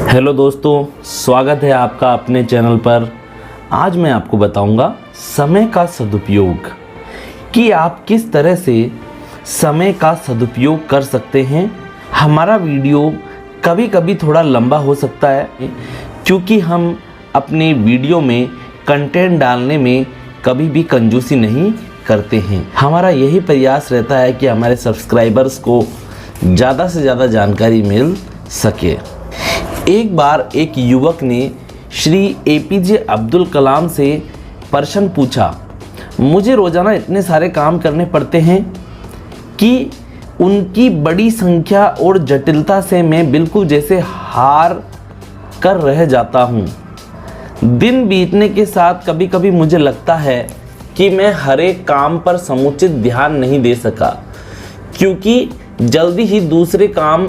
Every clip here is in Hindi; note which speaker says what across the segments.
Speaker 1: हेलो दोस्तों, स्वागत है आपका अपने चैनल पर। आज मैं आपको बताऊंगा समय का सदुपयोग कि आप किस तरह से समय का सदुपयोग कर सकते हैं। हमारा वीडियो कभी कभी थोड़ा लंबा हो सकता है क्योंकि हम अपने वीडियो में कंटेंट डालने में कभी भी कंजूसी नहीं करते हैं। हमारा यही प्रयास रहता है कि हमारे सब्सक्राइबर्स को ज़्यादा से ज़्यादा जानकारी मिल सके। एक बार एक युवक ने श्री एपीजे अब्दुल कलाम से प्रश्न पूछा, मुझे रोज़ाना इतने सारे काम करने पड़ते हैं कि उनकी बड़ी संख्या और जटिलता से मैं बिल्कुल जैसे हार कर रह जाता हूँ। दिन बीतने के साथ कभी कभी मुझे लगता है कि मैं हर एक काम पर समुचित ध्यान नहीं दे सका, क्योंकि जल्दी ही दूसरे काम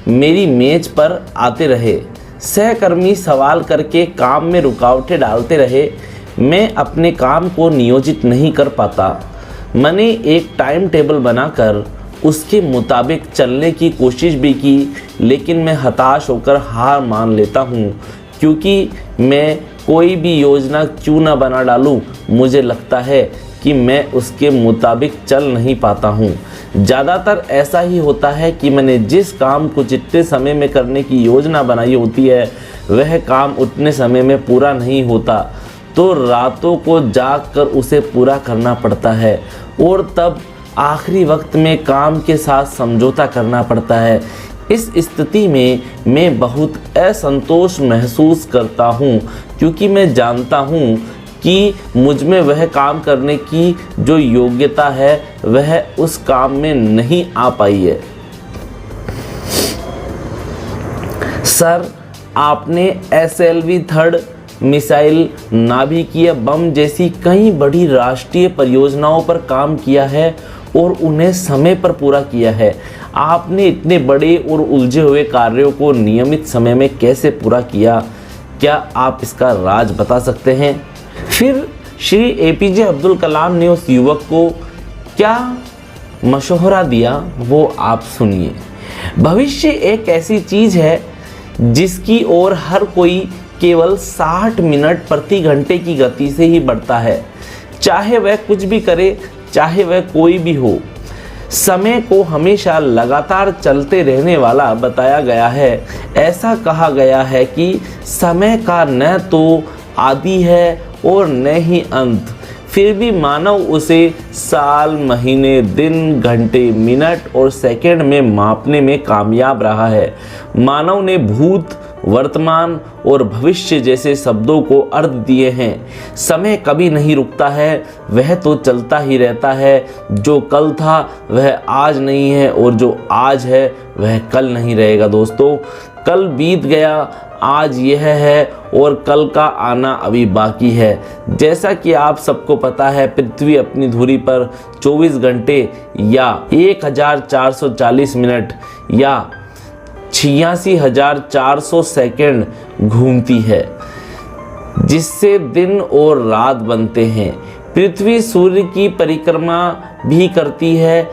Speaker 1: मेरी मेज पर आते रहे। सहकर्मी सवाल करके काम में रुकावटें डालते रहे। मैं अपने काम को नियोजित नहीं कर पाता। मैंने एक टाइम टेबल बनाकर उसके मुताबिक चलने की कोशिश भी की, लेकिन मैं हताश होकर हार मान लेता हूँ, क्योंकि मैं कोई भी योजना क्यों ना बना डालूँ, मुझे लगता है कि मैं उसके मुताबिक चल नहीं पाता हूँ। ज़्यादातर ऐसा ही होता है कि मैंने जिस काम को जितने समय में करने की योजना बनाई होती है वह काम उतने समय में पूरा नहीं होता, तो रातों को जाग कर उसे पूरा करना पड़ता है और तब आखिरी वक्त में काम के साथ समझौता करना पड़ता है। इस स्थिति में मैं बहुत असंतोष महसूस करता हूँ, क्योंकि मैं जानता हूँ कि मुझ में वह काम करने की जो योग्यता है वह उस काम में नहीं आ पाई है। सर, आपने SLV थर्ड मिसाइल, नाभिकीय बम जैसी कई बड़ी राष्ट्रीय परियोजनाओं पर काम किया है और उन्हें समय पर पूरा किया है। आपने इतने बड़े और उलझे हुए कार्यों को नियमित समय में कैसे पूरा किया? क्या आप इसका राज बता सकते हैं? फिर श्री एपीजे अब्दुल कलाम ने उस युवक को क्या मशवरा दिया, वो आप सुनिए। भविष्य एक ऐसी चीज़ है जिसकी ओर हर कोई केवल 60 मिनट प्रति घंटे की गति से ही बढ़ता है, चाहे वह कुछ भी करे, चाहे वह कोई भी हो। समय को हमेशा लगातार चलते रहने वाला बताया गया है। ऐसा कहा गया है कि समय का न तो आदि है और न ही अंत, फिर भी मानव उसे साल, महीने, दिन, घंटे, मिनट और सेकंड में मापने में कामयाब रहा है। मानव ने भूत, वर्तमान और भविष्य जैसे शब्दों को अर्थ दिए हैं। समय कभी नहीं रुकता है, वह तो चलता ही रहता है। जो कल था वह आज नहीं है और जो आज है वह कल नहीं रहेगा। दोस्तों, कल बीत गया, आज यह है और कल का आना अभी बाकी है। जैसा कि आप सबको पता है, पृथ्वी अपनी धुरी पर 24 घंटे या 1440 मिनट या 86,400 सेकंड घूमती है, जिससे दिन और रात बनते हैं। पृथ्वी सूर्य की परिक्रमा भी करती है।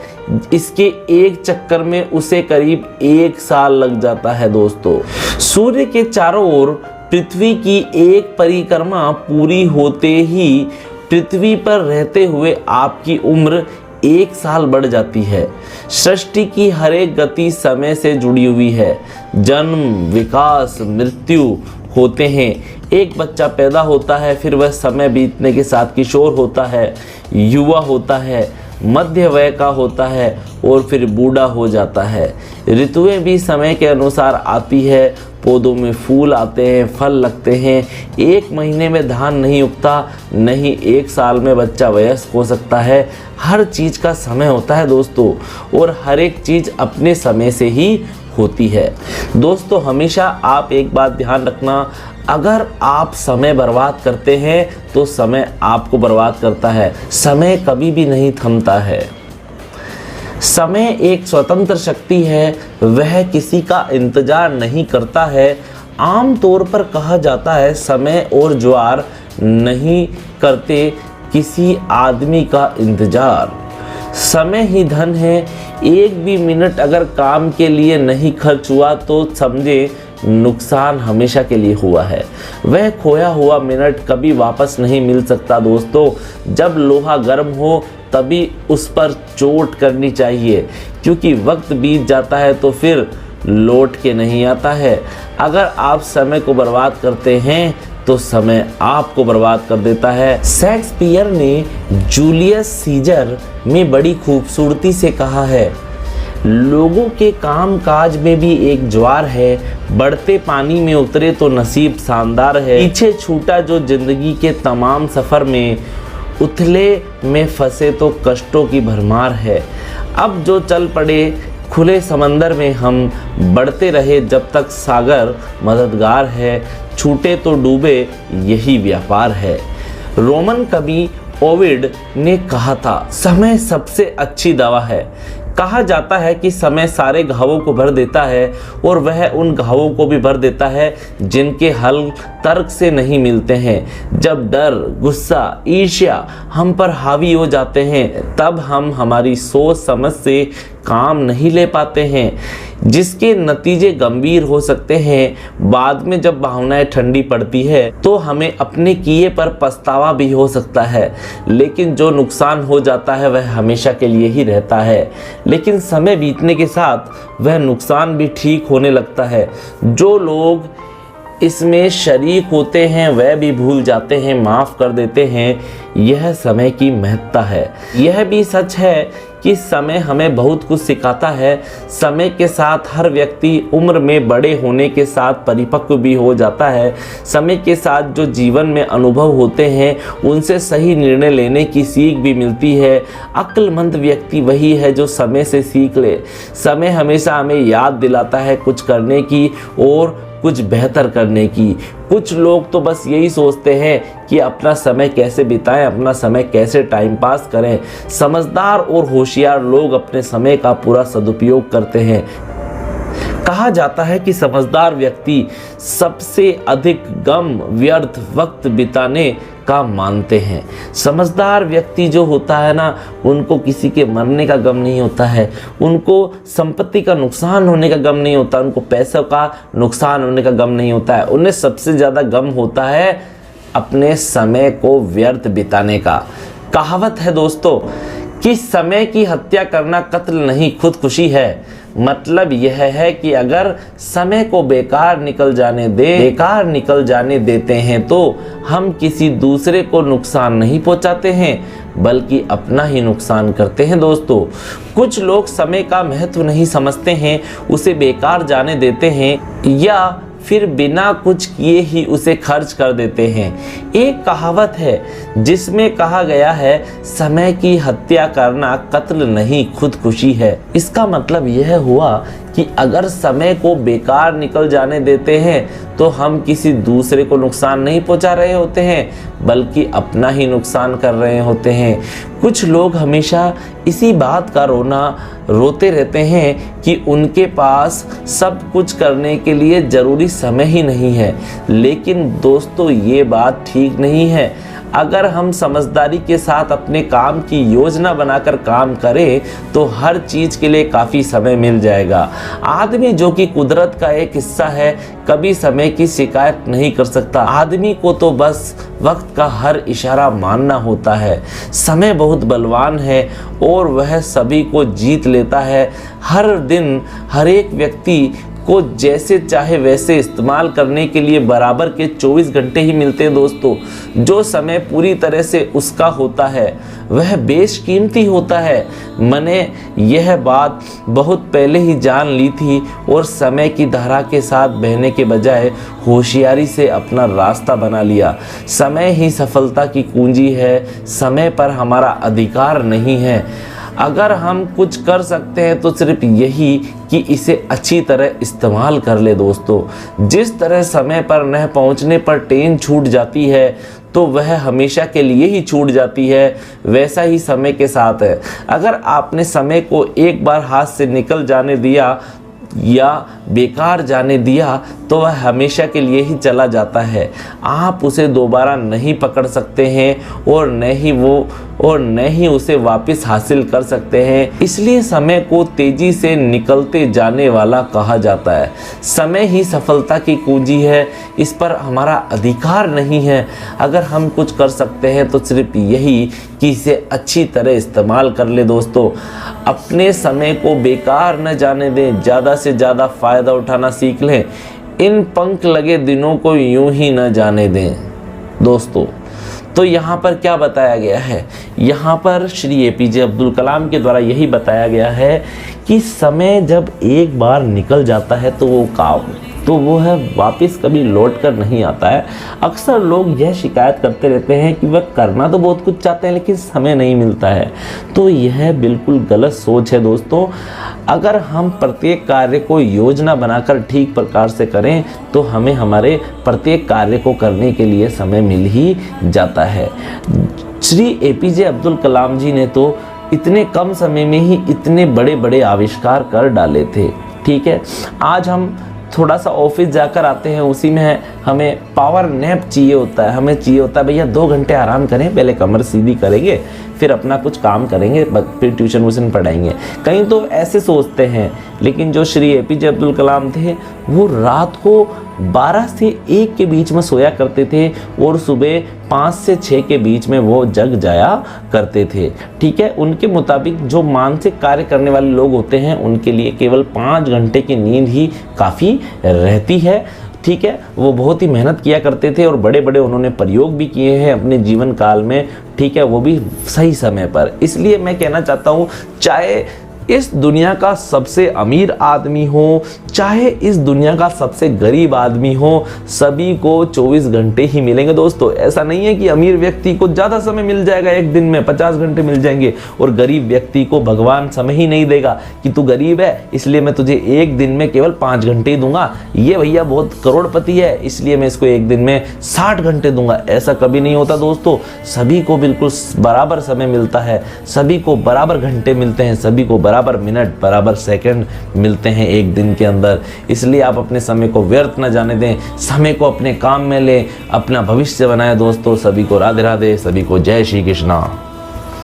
Speaker 1: इसके एक चक्कर में उसे करीब 1 साल लग जाता है। दोस्तों, सूर्य के चारों ओर पृथ्वी की एक परिक्रमा पूरी होते ही पृथ्वी पर रहते हुए आपकी उम्र 1 साल बढ़ जाती है। सृष्टि की हर एक गति समय से जुड़ी हुई है। जन्म, विकास, मृत्यु होते हैं। एक बच्चा पैदा होता है, फिर वह समय बीतने के साथ किशोर होता है, युवा होता है, मध्य वय का होता है और फिर बूढ़ा हो जाता है। ऋतुएं भी समय के अनुसार आती है। पौधों में फूल आते हैं, फल लगते हैं। 1 महीने में धान नहीं उगता, नहीं 1 साल में बच्चा वयस्क हो सकता है। हर चीज़ का समय होता है दोस्तों, और हर एक चीज़ अपने समय से ही होती है। दोस्तों, हमेशा आप एक बात ध्यान रखना, अगर आप समय बर्बाद करते हैं तो समय आपको बर्बाद करता है। समय कभी भी नहीं थमता है। समय एक स्वतंत्र शक्ति है, वह किसी का इंतजार नहीं करता है। आम तौर पर कहा जाता है, समय और ज्वार नहीं करते किसी आदमी का इंतजार। समय ही धन है। एक भी मिनट अगर काम के लिए नहीं खर्च हुआ तो समझे नुकसान हमेशा के लिए हुआ है। वह खोया हुआ मिनट कभी वापस नहीं मिल सकता दोस्तों। जब लोहा गर्म हो तभी उस पर चोट करनी चाहिए, क्योंकि वक्त बीत जाता है तो फिर लौट के नहीं आता है। अगर आप समय को बर्बाद करते हैं तो समय आपको बर्बाद कर देता है। शेक्सपियर ने जूलियस सीजर में बड़ी खूबसूरती से कहा है, लोगों के काम काज में भी एक ज्वार है, बढ़ते पानी में उतरे तो नसीब शानदार है, पीछे छूटा जो जिंदगी के तमाम सफ़र में, उथले में फंसे तो कष्टों की भरमार है। अब जो चल पड़े खुले समंदर में हम, बढ़ते रहे जब तक सागर मददगार है, छूटे तो डूबे यही व्यापार है। रोमन कवि ओविड ने कहा था, समय सबसे अच्छी दवा है। कहा जाता है कि समय सारे घावों को भर देता है और वह उन घावों को भी भर देता है जिनके हल तर्क से नहीं मिलते हैं। जब डर, गुस्सा, ईर्ष्या हम पर हावी हो जाते हैं तब हम हमारी सोच समझ से काम नहीं ले पाते हैं, जिसके नतीजे गंभीर हो सकते हैं। बाद में जब भावनाएं ठंडी पड़ती है तो हमें अपने किए पर पछतावा भी हो सकता है, लेकिन जो नुकसान हो जाता है वह हमेशा के लिए ही रहता है। लेकिन समय बीतने के साथ वह नुकसान भी ठीक होने लगता है। जो लोग इसमें शरीक होते हैं वह भी भूल जाते हैं, माफ़ कर देते हैं। यह समय की महत्ता है। यह भी सच है कि समय हमें बहुत कुछ सिखाता है। समय के साथ हर व्यक्ति उम्र में बड़े होने के साथ परिपक्व भी हो जाता है। समय के साथ जो जीवन में अनुभव होते हैं उनसे सही निर्णय लेने की सीख भी मिलती है। अक्लमंद व्यक्ति वही है जो समय से सीख ले। समय हमेशा हमें याद दिलाता है कुछ करने की और कुछ बेहतर करने की। कुछ लोग तो बस यही सोचते हैं कि अपना समय कैसे बिताएं, अपना समय कैसे टाइम पास करें। समझदार और होशियार लोग अपने समय का पूरा सदुपयोग करते हैं। कहा जाता है कि समझदार व्यक्ति सबसे अधिक गम व्यर्थ वक्त बिताने का मानते हैं। समझदार व्यक्ति जो होता है ना, उनको किसी के मरने का गम नहीं होता है, उनको संपत्ति का नुकसान होने का गम नहीं होता, उनको पैसों का नुकसान होने का गम नहीं होता है। उन्हें सबसे ज़्यादा गम होता है अपने समय को व्यर्थ बिताने का। कहावत है दोस्तों कि समय की हत्या करना कत्ल नहीं खुदकुशी है। मतलब यह है कि अगर समय को बेकार निकल जाने देते हैं तो हम किसी दूसरे को नुकसान नहीं पहुंचाते हैं बल्कि अपना ही नुकसान करते हैं दोस्तों। कुछ लोग समय का महत्व नहीं समझते हैं, उसे बेकार जाने देते हैं या फिर बिना कुछ किए ही उसे खर्च कर देते हैं। एक कहावत है जिसमें कहा गया है, समय की हत्या करना कत्ल नहीं खुदकुशी है। इसका मतलब यह हुआ कि अगर समय को बेकार निकल जाने देते हैं तो हम किसी दूसरे को नुकसान नहीं पहुंचा रहे होते हैं बल्कि अपना ही नुकसान कर रहे होते हैं। कुछ लोग हमेशा इसी बात का रोते रहते हैं कि उनके पास सब कुछ करने के लिए ज़रूरी समय ही नहीं है। लेकिन दोस्तों ये बात ठीक नहीं है। अगर हम समझदारी के साथ अपने काम की योजना बनाकर काम करें तो हर चीज़ के लिए काफ़ी समय मिल जाएगा। आदमी जो कि कुदरत का एक हिस्सा है कभी समय की शिकायत नहीं कर सकता। आदमी को तो बस वक्त का हर इशारा मानना होता है। समय बहुत बलवान है और वह सभी को जीत लेता है। हर दिन हर एक व्यक्ति को जैसे चाहे वैसे इस्तेमाल करने के लिए बराबर के 24 घंटे ही मिलते हैं दोस्तों। जो समय पूरी तरह से उसका होता है वह बेशकीमती होता है। मैंने यह बात बहुत पहले ही जान ली थी और समय की धारा के साथ बहने के बजाय होशियारी से अपना रास्ता बना लिया। समय ही सफलता की कुंजी है, समय पर हमारा अधिकार नहीं है। अगर हम कुछ कर सकते हैं तो सिर्फ यही कि इसे अच्छी तरह इस्तेमाल कर ले दोस्तों। जिस तरह समय पर न पहुंचने पर ट्रेन छूट जाती है तो वह हमेशा के लिए ही छूट जाती है, वैसा ही समय के साथ है। अगर आपने समय को एक बार हाथ से निकल जाने दिया या बेकार जाने दिया तो वह हमेशा के लिए ही चला जाता है। आप उसे दोबारा नहीं पकड़ सकते हैं और न ही उसे वापस हासिल कर सकते हैं। इसलिए समय को तेजी से निकलते जाने वाला कहा जाता है। समय ही सफलता की कुंजी है, इस पर हमारा अधिकार नहीं है। अगर हम कुछ कर सकते हैं तो सिर्फ यही कि इसे अच्छी तरह इस्तेमाल कर ले दोस्तों। अपने समय को बेकार न जाने दें, ज़्यादा से ज़्यादा फ़ायदा उठाना सीख लें। इन पंख लगे दिनों को यूं ही न जाने दें दोस्तों। तो यहाँ पर क्या बताया गया है? यहाँ पर श्री एपीजे अब्दुल कलाम के द्वारा यही बताया गया है कि समय जब एक बार निकल जाता है तो वो है वापस कभी लौट कर नहीं आता है। अक्सर लोग यह शिकायत करते रहते हैं कि वह करना तो बहुत कुछ चाहते हैं लेकिन समय नहीं मिलता है। तो यह बिल्कुल गलत सोच है दोस्तों। अगर हम प्रत्येक कार्य को योजना बनाकर ठीक प्रकार से करें तो हमें हमारे प्रत्येक कार्य को करने के लिए समय मिल ही जाता है। श्री एपीजे अब्दुल कलाम जी ने तो इतने कम समय में ही इतने बड़े बड़े आविष्कार कर डाले थे। ठीक है, आज हम थोड़ा सा ऑफिस जाकर आते हैं, उसी में हमें पावर नैप चाहिए होता है। हमें चाहिए होता है भैया 2 घंटे आराम करें, पहले कमर सीधी करेंगे, फिर अपना कुछ काम करेंगे, फिर ट्यूशन व्यूशन पढ़ाएंगे। कहीं तो ऐसे सोचते हैं, लेकिन जो श्री एपीजे अब्दुल कलाम थे वो रात को 12 से 1 के बीच में सोया करते थे और सुबह 5 से 6 के बीच में वो जग जाया करते थे। ठीक है, उनके मुताबिक जो मानसिक कार्य करने वाले लोग होते हैं उनके लिए केवल 5 घंटे की नींद ही काफ़ी रहती है। ठीक है, वो बहुत ही मेहनत किया करते थे और बड़े बड़े उन्होंने प्रयोग भी किए हैं अपने जीवन काल में। ठीक है, वो भी सही समय पर। इसलिए मैं कहना चाहता हूँ, चाहे इस दुनिया का सबसे अमीर आदमी हो चाहे इस दुनिया का सबसे गरीब आदमी हो, सभी को 24 घंटे ही मिलेंगे दोस्तों। ऐसा नहीं है कि अमीर व्यक्ति को ज़्यादा समय मिल जाएगा, एक दिन में 50 घंटे मिल जाएंगे, और गरीब व्यक्ति को भगवान समय ही नहीं देगा कि तू गरीब है इसलिए मैं तुझे एक दिन में केवल 5 घंटे ही दूंगा, ये भैया बहुत करोड़पति है इसलिए मैं इसको एक दिन में 60 घंटे दूंगा। ऐसा कभी नहीं होता दोस्तों। सभी को बिल्कुल बराबर समय मिलता है, सभी को बराबर घंटे मिलते हैं, सभी को बराबर मिनट बराबर सेकंड मिलते हैं एक दिन के अंदर। इसलिए आप अपने समय को व्यर्थ न जाने दें, समय को अपने काम में लें, अपना भविष्य बनाएं दोस्तों। सभी को राधे राधे, सभी को जय श्री कृष्णा।